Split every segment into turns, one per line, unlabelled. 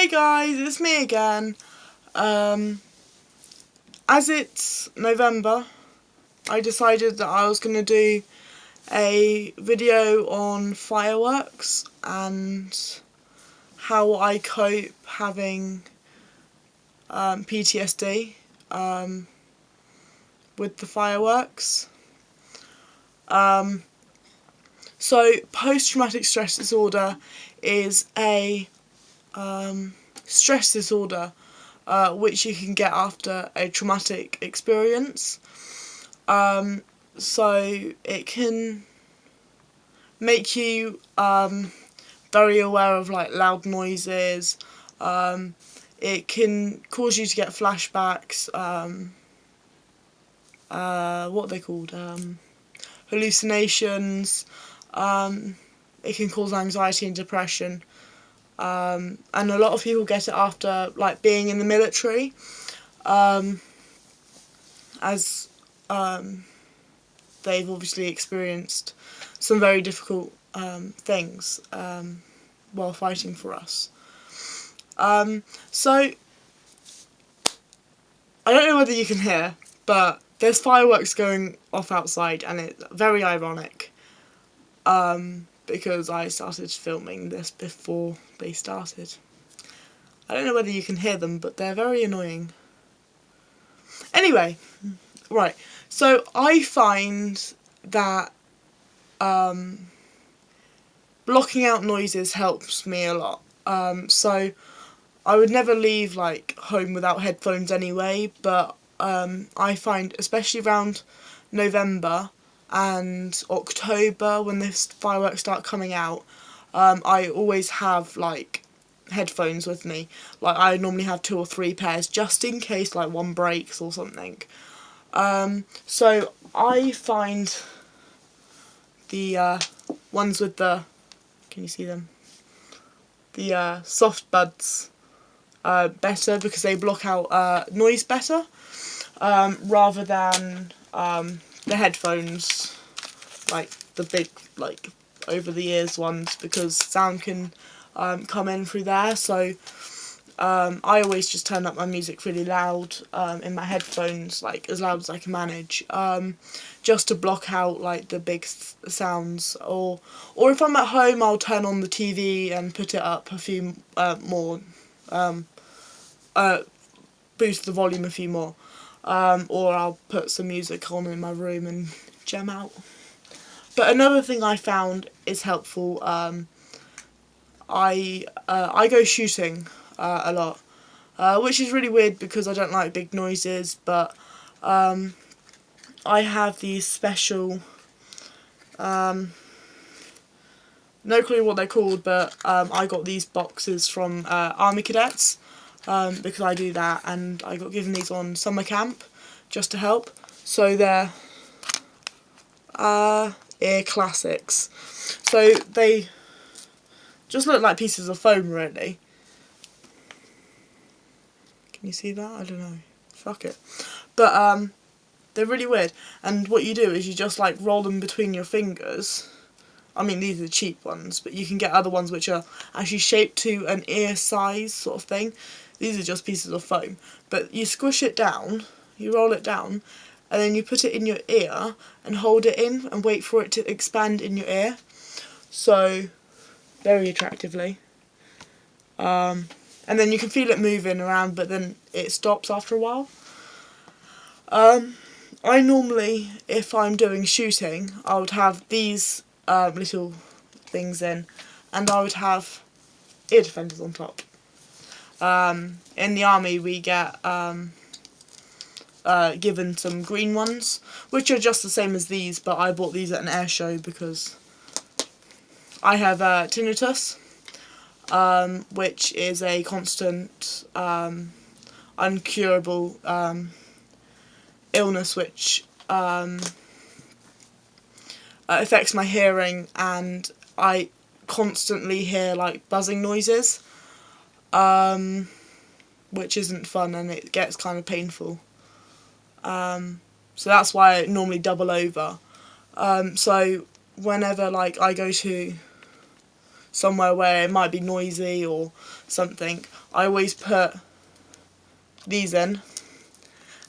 Hey guys, it's me again. As it's November, I decided that I was going to do a video on fireworks and how I cope having PTSD with the fireworks. So post-traumatic stress disorder is a stress disorder which you can get after a traumatic experience. So it can make you very aware of like loud noises. It can cause you to get flashbacks. What are they called? Hallucinations. It can cause anxiety and depression. And a lot of people get it after like being in the military, as they've obviously experienced some very difficult things while fighting for us. So I don't know whether you can hear, but there's fireworks going off outside, and it's very ironic. Because I started filming this before they started. I don't know whether you can hear them, but they're very annoying. Anyway, right, so I find that blocking out noises helps me a lot. So I would never leave like home without headphones anyway, but I find, especially around November and October, when the fireworks start coming out, I always have like headphones with me. Like I normally have 2 or 3 pairs just in case like one breaks or something. So I find the ones with the, can you see them? The soft buds better, because they block out noise better, rather than the headphones, like the big, like over the ears ones, because sound can come in through there. So I always just turn up my music really loud in my headphones, like as loud as I can manage, just to block out like the big sounds. Or if I'm at home, I'll turn on the TV and put it up a few more, boost the volume a few more. Or I'll put some music on in my room and jam out. But another thing I found is helpful, I go shooting a lot, which is really weird because I don't like big noises, but I have these special, no clue what they're called, but I got these boxes from Army Cadets, because I do that, and I got given these on summer camp just to help. So they're ear classics. So they just look like pieces of foam, really. Can you see that? I don't know. Fuck it. But they're really weird. And what you do is you just like roll them between your fingers. I mean, these are the cheap ones, but you can get other ones which are actually shaped to an ear size sort of thing. These are just pieces of foam. But you squish it down, you roll it down, and then you put it in your ear and hold it in and wait for it to expand in your ear. So, very attractively. And then you can feel it moving around, but then it stops after a while. I normally, if I'm doing shooting, I would have these little things in, and I would have ear defenders on top. In the army we get given some green ones, which are just the same as these, but I bought these at an air show because I have tinnitus, which is a constant, uncurable illness which affects my hearing, and I constantly hear like buzzing noises, which isn't fun, and it gets kind of painful. So that's why I normally double over. So whenever like I go to somewhere where it might be noisy or something, I always put these in,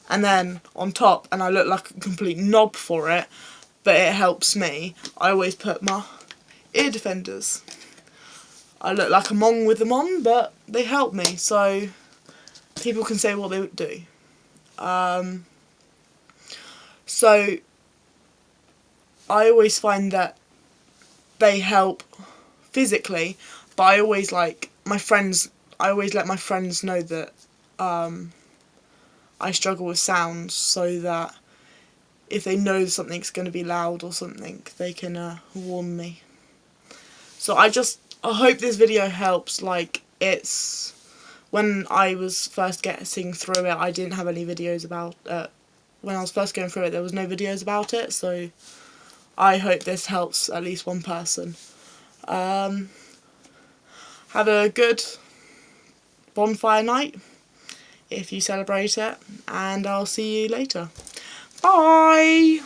and then on top, and I look like a complete knob for it, but it helps me, I always put my ear defenders. I look like a mong with them on, but they help me, so people can say what they would do. So I always find that they help physically, but I always let my friends know that I struggle with sounds, so that if they know something's going to be loud or something, they can warn me. So I hope this video helps. It's when I was first getting through it, I didn't have any videos about it. When I was first going through it, there was no videos about it, so I hope this helps at least one person. Have a good bonfire night if you celebrate it, and I'll see you later. Bye!